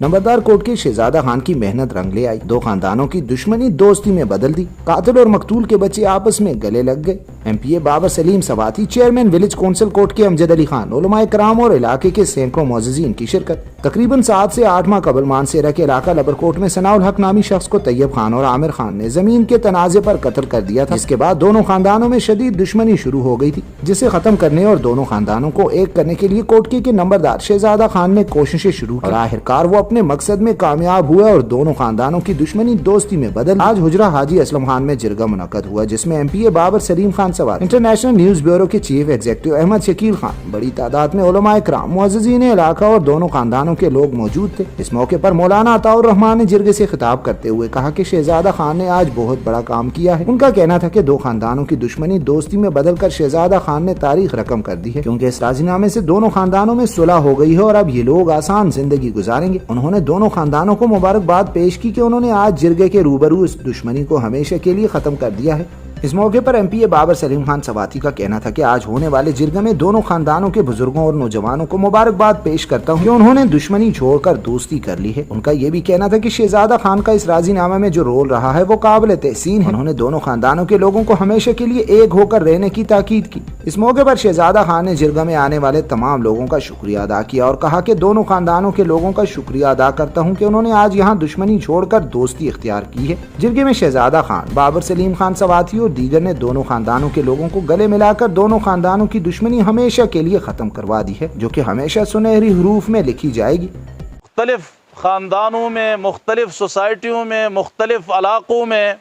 नंबरदार court के शहजादा खान की मेहनत रंग ले आई। दो खानदानों की दुश्मनी दोस्ती में बदल दी। कातिल और मकतूल के बच्चे आपस में गले लग गए। MPA Babar Saleem Swati, chairman village council court के अमजद अली खान, उलमाए कराम और इलाके के सैकड़ों मोअज़्ज़िज़ीन की शिरकत। तकरीबन 7 से 8 माह कबल मानसेरा के इलाका लबरकोट में सनाउल हक नामी शख्स को तैयब खान और आमिर खान ने जमीन के तनाजे पर कत्ल कर दिया था। इसके बाद दोनों खानदानों में शदीद दुश्मनी शुरू हो गई थी, जिसे खत्म करने और दोनों खानदानों को एक करने के लिए कोटकी के नंबरदार शहजादा खान ने कोशिशें शुरू की और आखिरकार वो अपने मकसद में कामयाब हुआ और दोनों खानदानों की दुश्मनी दोस्ती में बदल। आज हुजरा हाजी असलम खान में जिरगा मुनक्कद हुआ, जिसमें MPA बाबर सलीम खान सवार, इंटरनेशनल न्यूज ब्यूरो के चीफ एग्जीक्यूटिव अहमद शकील खान, बड़ी तादाद में उलमाए कराम, मुअज़्ज़िज़ीन इलाका और दोनों खानदानों के लोग मौजूद थे। इस मौके पर मौलाना अताउर रहमान ने जिरगे से खिताब करते हुए कहा कि शहजादा खान ने आज बहुत बड़ा काम किया है। उनका कहना था कि दो खानदानों की दुश्मनी दोस्ती में बदलकर शहजादा खान ने तारीख रकम कर दी है, क्योंकि इस राजीनामे से दोनों खानदानों में सुलह हो गई है और अब ये लोग आसान जिंदगी गुजारेंगे। उन्होंने दोनों खानदानों को मुबारकबाद पेश की कि उन्होंने आज जिरगे के रूबरू इस दुश्मनी को हमेशा के लिए खत्म कर दिया है। इस मौके पर MPA बाबर सलीम खान सवाती का कहना था कि आज होने वाले जिरगे में दोनों खानदानों के बुजुर्गों और नौजवानों को मुबारकबाद पेश करता हूँ कि उन्होंने दुश्मनी छोड़कर दोस्ती कर ली है। उनका ये भी कहना था कि शहजादा खान का इस राजीनामा में जो रोल रहा है वो काबिल तहसीन है। उन्होंने दोनों खानदानों के लोगों को हमेशा के लिए एक होकर रहने की ताकीद की। इस मौके पर शहजादा खान ने जिरगा में आने वाले तमाम लोगों का शुक्रिया अदा किया और कहा कि दोनों खानदानों के लोगों का शुक्रिया अदा करता हूँ कि उन्होंने आज यहाँ दुश्मनी छोड़कर दोस्ती इख्तियार की है। जिरगे में शहजादा खान, बाबर सलीम खान सवाती और दीगर ने दोनों खानदानों के लोगों को गले मिलाकर दोनों खानदानों की दुश्मनी हमेशा के लिए खत्म करवा दी है, जो कि हमेशा सुनहरी हरूफ में लिखी जाएगी। मुख्तलिफ खानदानों में, मुख्तलिफ सोसाइटियों में, मुख्तलिफ इलाकों में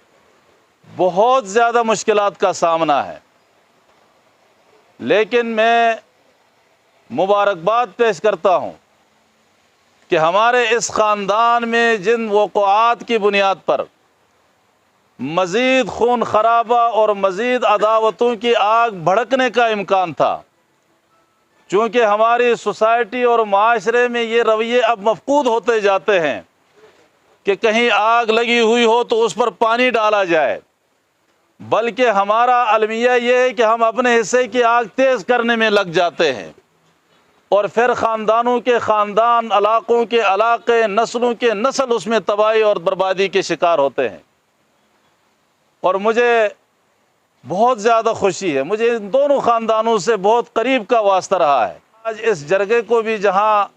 बहुत ज़्यादा मुश्किलात का सामना है, लेकिन मैं मुबारकबाद पेश करता हूँ कि हमारे इस ख़ानदान में जिन वक़ात की बुनियाद पर मज़ीद खून खराबा और मज़ीद अदावतों की आग भड़कने का इम्कान था, चूँकि हमारी सोसाइटी और माशरे में ये रवैये अब मफकूद होते जाते हैं कि कहीं आग लगी हुई हो तो उस पर पानी डाला जाए, बल्कि हमारा अलमिया ये है कि हम अपने हिस्से की आग तेज़ करने में लग जाते हैं और फिर ख़ानदानों के ख़ानदान, इलाक़ों के इलाक़े, नस्लों के नस्ल उसमें तबाही और बर्बादी के शिकार होते हैं। और मुझे बहुत ज़्यादा खुशी है, मुझे इन दोनों ख़ानदानों से बहुत करीब का वास्ता रहा है। आज इस जरगे को भी जहाँ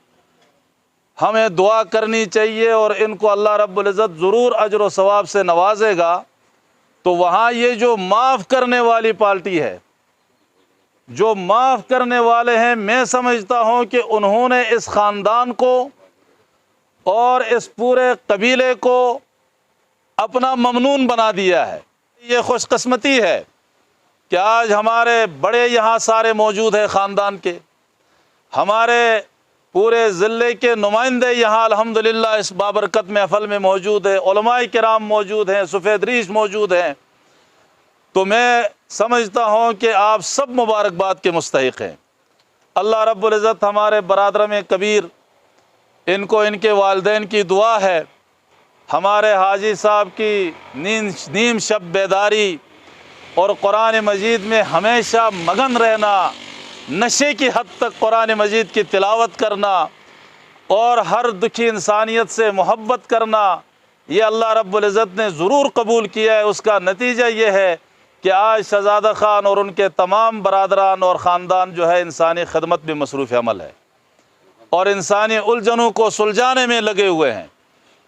हमें दुआ करनी चाहिए और इनको अल्लाह रब्बुल इज़्ज़त ज़रूर अजर व सवाब से नवाजेगा, तो वहाँ ये जो माफ़ करने वाली पार्टी है, जो माफ़ करने वाले हैं, मैं समझता हूँ कि उन्होंने इस ख़ानदान को और इस पूरे कबीले को अपना ममनून बना दिया है। ये खुशकिस्मती है कि आज हमारे बड़े यहाँ सारे मौजूद हैं ख़ानदान के, हमारे पूरे ज़िले के नुमाइंदे यहाँ अल्हम्दुलिल्लाह इस बाबरकत महफ़ल में मौजूद है, उलमाए किराम मौजूद हैं, सफ़ेद रीश मौजूद हैं। तो मैं समझता हूँ कि आप सब मुबारकबाद के मुस्तहिक़ हैं। अल्लाह रब्बुल इज़्ज़त हमारे बरादर में कबीर, इनको इनके वालिदैन की दुआ है, हमारे हाजी साहब की नीम शब बेदारी और कुरान मजीद में हमेशा मगन रहना, नशे की हद तक कुरान मजीद की तिलावत करना और हर दुखी इंसानियत से मोहब्बत करना, ये अल्लाह रब्बुल इज़्ज़त ने ज़रूर कबूल किया है। उसका नतीजा ये है कि आज शहजादा खान और उनके तमाम बरादरान और ख़ानदान जो है इंसानी खदमत में मसरूफ़ अमल है और इंसानी उलझनों को सुलझाने में लगे हुए हैं।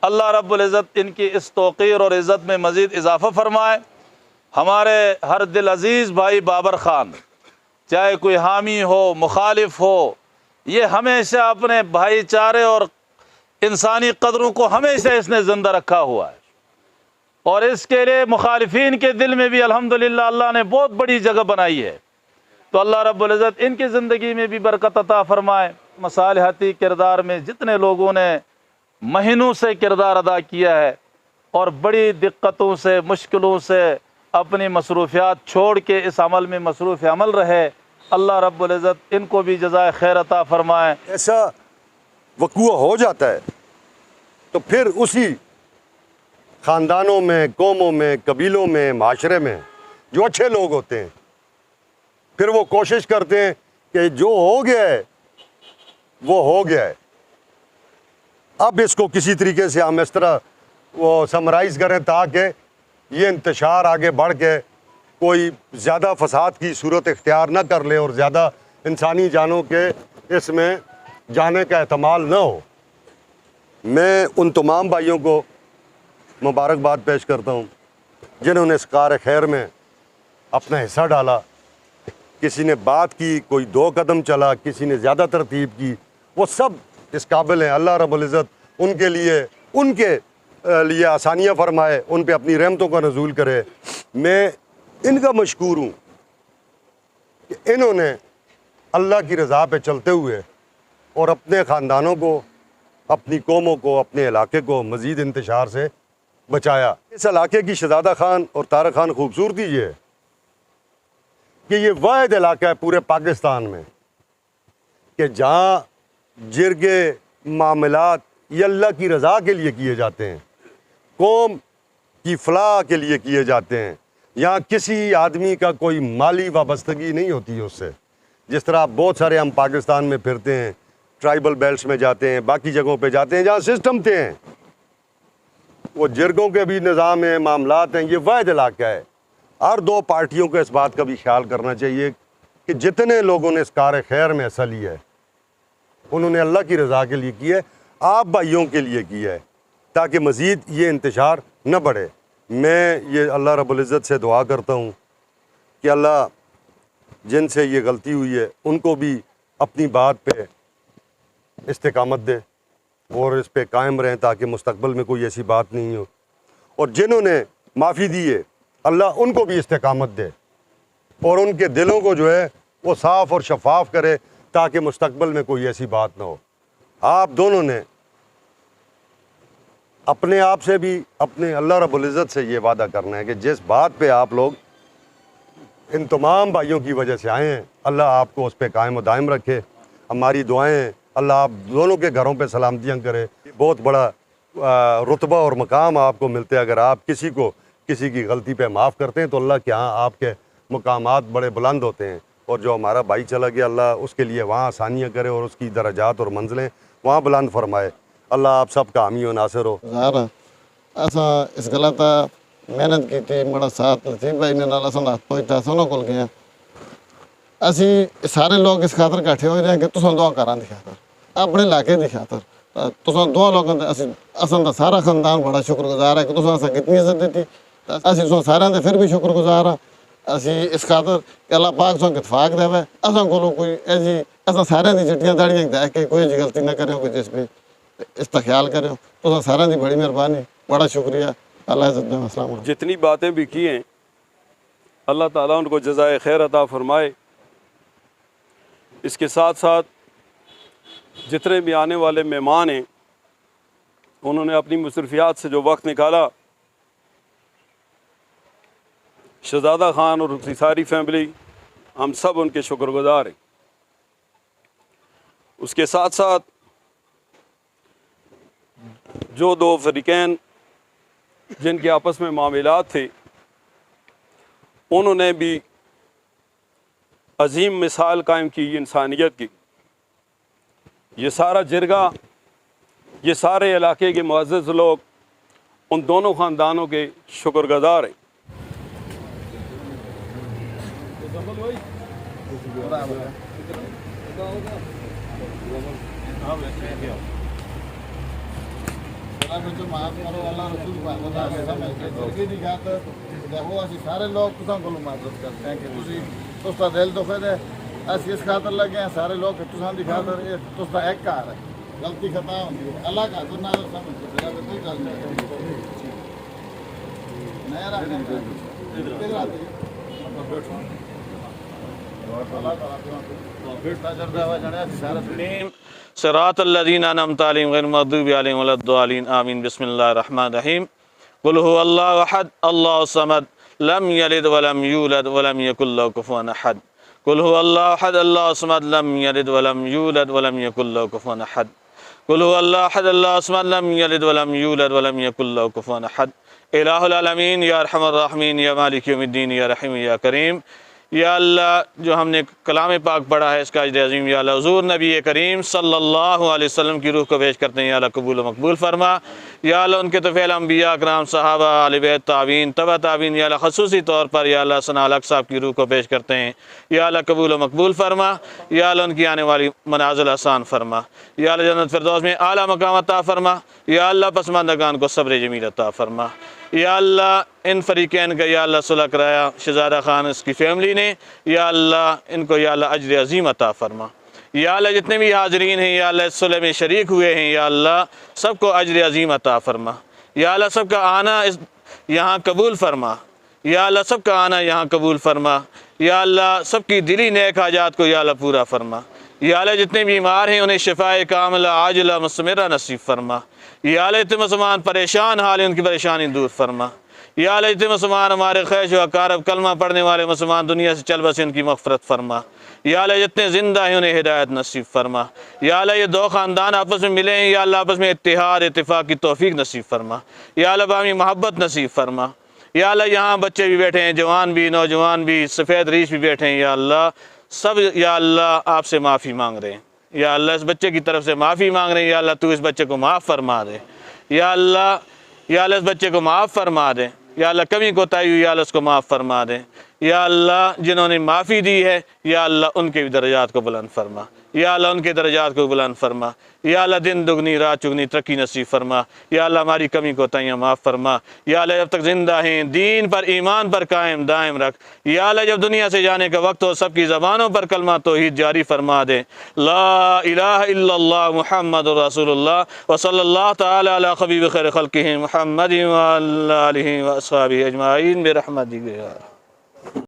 अल्लाह रब्बुल इज़्ज़त इनकी इस तौक़ीर और इज़्ज़त में मज़ीद इजाफ़ा फरमाए। हमारे हर दिल अज़ीज़ भाई बाबर ख़ान, चाहे कोई हामी हो, मुखालिफ हो, ये हमेशा अपने भाईचारे और इंसानी कदरों को हमेशा इसने ज़िंदा रखा हुआ है और इसके लिए मुखालिफिन के दिल में भी अल्हम्दुलिल्लाह अल्लाह ने बहुत बड़ी जगह बनाई है। तो अल्लाह रब्बुल इज़्ज़त इनकी ज़िंदगी में भी बरकत अता फ़रमाए। मसालहती किरदार में जितने लोगों ने महीनों से किरदार अदा किया है और बड़ी दिक्कतों से, मुश्किलों से अपनी मसरूफ़ियात छोड़ के इस अमल में मसरूफ़ अमल रहे, अल्लाह रब्बुल इज़्ज़त इनको भी जज़ाए खैर अता फ़रमाए। ऐसा वक़ूआ हो जाता है तो फिर उसी ख़ानदानों में, कौमों में, कबीलों में, माशरे में जो अच्छे लोग होते हैं, फिर वो कोशिश करते हैं कि जो हो गया है वो हो गया है, अब इसको किसी तरीके से हम इस तरह वो समराइज़ करें ताकि ये इंतशार आगे बढ़ के कोई ज़्यादा फसाद की सूरत इख्तियार न कर ले और ज़्यादा इंसानी जानों के इसमें जाने का एहतमाल न हो। मैं उन तमाम भाइयों को मुबारकबाद पेश करता हूँ जिन्होंने इस कार खैर में अपना हिस्सा डाला। किसी ने बात की, कोई 2 कदम चला, किसी ने ज़्यादा तरतीब की, वो सब इस काबिल हैं। अल्लाह रब्बुल इज़्ज़त उनके लिए आसानियाँ फरमाए, उन पे अपनी रहमतों का नज़ूल करे। मैं इनका मशकूर हूँ कि इन्होंने अल्लाह की रज़ा पे चलते हुए और अपने ख़ानदानों को, अपनी कौमों को, अपने इलाके को मज़ीद इंतशार से बचाया। इस इलाके की शहज़ादा खान और तारक खान खूबसूरती ये है कि ये वाहिद इलाका है पूरे पाकिस्तान में कि जहाँ जिरगे मामलात ये अल्लाह की रज़ा के लिए किए जाते हैं, कौम की फलाह के लिए किए जाते हैं। यहाँ किसी आदमी का कोई माली वाबस्तगी नहीं होती है उससे। जिस तरह आप बहुत सारे हम पाकिस्तान में फिरते हैं, ट्राइबल बेल्ट्स में जाते हैं, बाकी जगहों पे जाते हैं जहाँ सिस्टम थे हैं, वो जिरगों के भी निज़ाम है, मामलात हैं। ये वाहिद इलाका है। हर 2 पार्टियों को इस बात का भी ख्याल करना चाहिए कि जितने लोगों ने इस कार खैर में हिस्सा लिया है उन्होंने अल्लाह की रज़ा के लिए किया है, आप भाइयों के लिए किया है, ताकि मज़ीद ये इंतशार न बढ़े। मैं ये अल्लाह रब्बुल इज़्ज़त से दुआ करता हूँ कि अल्लाह जिनसे ये गलती हुई है उनको भी अपनी बात पे इस्तिकामत दे और इस पे कायम रहें ताकि मुस्तक़बिल में कोई ऐसी बात नहीं हो। और जिन्होंने माफ़ी दी है अल्लाह उनको भी इस्तिकामत दे और उनके दिलों को जो है वो साफ़ और शफाफ करे ताकि मुस्तक़बिल में कोई ऐसी बात ना हो। आप दोनों ने अपने आप से भी, अपने अल्लाह रब्बुल इज़्ज़त से ये वादा करना है कि जिस बात पे आप लोग इन तमाम भाइयों की वजह से आए हैं, अल्लाह आपको उस पर कायम व दायम रखे। हमारी दुआएं हैं अल्लाह आप दोनों के घरों पे सलामतियाँ करे। बहुत बड़ा रुतबा और मकाम आपको मिलते हैं अगर आप किसी को किसी की गलती पे माफ़ करते हैं तो अल्लाह के यहाँ आपके मकामात बड़े बुलंद होते हैं। और जो हमारा भाई चला गया अल्लाह उसके लिए वहाँ आसानियाँ करे और उसकी दराजात और मंजिलें वहाँ बुलंद फरमाए। अल्लाह आप सब का हामी व नासिर हो। असा इस गलत मेहनत की थी, बड़ा साथ नसीब भाई ने नाल असा हाथ पहुँचा सोना कोल गए। असी सारे लोग इस खातर इकट्ठे हो रहे हैं कि तुम दुआ करा दी खातर, अपने इलाके की खातर तुम 2 लोगों असन का सारा खानदान बड़ा शुक्रगुजार है कि तुम असा कितनी इज्जत दी। असी तुम सारे फिर भी शुक्रगुजार हाँ। असी इस खातर कि अल्लाह पाक सो इतफाक देवे असा को कोई ऐसी असा सारे की चिट्ठियाँ दाड़ियाँ देख के कोई गलती ना करो, कोई जिस भी इसका ख्याल करो। तो सारे की बड़ी मेहरबानी, बड़ा शुक्रिया। अल्लाह इज़्ज़त दे। अस्सलाम वालेकुम। जितनी बातें भी की हैं अल्लाह ताला उनको जज़ाए खैर अता फरमाए। इसके साथ साथ जितने भी आने वाले मेहमान हैं उन्होंने अपनी मसरूफियात से जो वक्त निकाला, शहज़ादा खान और उसकी सारी फैमिली, हम सब उनके शुक्रगुजार हैं। उसके साथ साथ जो 2 फरीकैन जिनके आपस में मामलात थे उन्होंने भी अजीम मिसाल कायम की इंसानियत की। ये सारा जिरगा, ये सारे इलाके के मुअज़्ज़ज़ लोग उन दोनों ख़ानदानों के शुक्रगुजार हैं। सारे लोग मदद करते हैं कि तुम दिल दुखे दे अस इस खातर लगे हैं सारे लोग तुसा दी खातर तुसा एक घर है, गलती खता होंगी अल्लाह का तो ना समझ कोई गल नहीं सिरातल्लज़ीना अनअमत अलैहिम गैरिल मग़दूबि अलैहिम वलद्दालिन आमीन। बिस्मिल्लाहिर रहमानिर रहीम। कुल हुवल्लाहु अहद अल्लाहु समद लम यलिद वलम यूलद वलम यकुल लहु कुफुवन अहद। कुल हुवल्लाहु अहद अल्लाहु समद लम यलिद वलम यूलद वलम यकुल लहु कुफुवन अहद। कुल हुवल्लाहु अहद अल्लाहु समद लम यलिद वलम यूलद वलम यकुल लहु कुफुवन अहद। इलाहुल आलमीन या अरहमर राहिमीन या मालिक यौमिद्दीन या रहीम या करीम या अल्लाह जो हमने कलाम पाक पढ़ा है इसका अजर अज़ीम या अल्लाह हुज़ूर नबी करीम सल्लल्लाहु अलैहि वसल्लम की रूह को पेश करते हैं या अल्लाह कबूल व मकबूल फरमा। या अल्लाह उनके तफ़ैल अम्बिया कराम सहाबा आले बैत ताबीन तबा ताबीन या अल्लाह ख़ुसूसी तौर पर या अल्लाह सना अलग साहब की रूह को पेश करते हैं या अल्लाह कबूल व मकबूल फरमा। या अल्लाह उनकी आने वाली मनाज़िल आसान फरमा। या अल्लाह जन्नत फिरदौस में आला मकाम अता फरमा। या अल्लाह पसमानदगान को सब्र जमील अता फरमा। या अल्लाह इन फ़रीक़ैन का या अल्लाह सुलह कराया शहज़ादा ख़ान इसकी फ़ैमिली ने, या अल्लाह इनको या अल्लाह अजर अज़ीम अता फ़रमा। या अल्लाह जितने भी हाज़रीन हैं या अल्लाह इस सुलह में शरीक हुए हैं या अल्लाह सबको अजर अज़ीम अता फ़रमा। या अल्लाह सबका आना इस यहाँ कबूल फ़रमा। या अल्लाह सबका आना यहाँ कबूल फ़रमा। या अल्लाह सबकी दिली नेक हाजात को या अल्लाह पूरा फ़रमा। या अल्लाह जितने बीमार हैं उन्हें शिफ़ाए कामिला आजिला मुस्तमिरा नसीब फ़रमा। या अल्लाह जितने मुसलमान परेशान हाल है उनकी परेशानी दूर फरमा। या अल्लाह जितने मुसलमान हमारे ख़ैश व कारब कलमा पढ़ने वाले मुसलमान दुनिया से चल बसे उनकी मग़फ़िरत फरमा। या अल्लाह जितने ज़िंदा हैं उन्हें हिदायत नसीब फरमा। या अल्लाह ये दो ख़ानदान आपस में मिले हैं या अल्लाह आपस में इत्तिहाद इत्तिफ़ाक़ की तौफ़ीक़ नसीब फरमा। या अल्लाह बामी मोहब्बत नसीब फरमा। या अल्लाह यहाँ बच्चे भी बैठे हैं, जवान भी नौजवान भी सफ़ेद रीछ भी बैठे हैं, या अल्लाह सब या अल्लाह आपसे माफ़ी मांग रहे हैं। या अल्लाह इस बच्चे की तरफ से माफ़ी मांग रहे हैं, या अल्लाह तू इस बच्चे को माफ़ फरमा दे। या अल्लाह इस बच्चे को माफ़ फरमा दे। या अल्लाह कमी कोताही हुई या अल्लाह उसको माफ़ फरमा दे। या अल्लाह जिन्होंने माफ़ी दी है या अल्लाह उनके भी दर्जात को बुलंद फरमा। या अल्लाह उनके दर्जात को बुलंद फरमा। या अल्लाह दिन दुगनी रात चुगनी तरक्की नसीब फरमा। या अल्लाह हमारी कमी कोताहियाँ माफ़ फरमा। या अल्लाह जब तक ज़िंदा हैं दीन पर ईमान पर कायम दायम रख। या अल्लाह जब दुनिया से जाने का वक्त हो सबकी ज़बानों पर कलमा तौहीद जारी फरमा दे। ला इलाहा इल्लल्लाह मुहम्मदुर रसूलुल्लाह व सल्लल्लाहु तआला अला हबीब खैर खल्क़िही मुहम्मद व अला आलिहि व अस्हाबिही अजमाइन बिरहमतिक या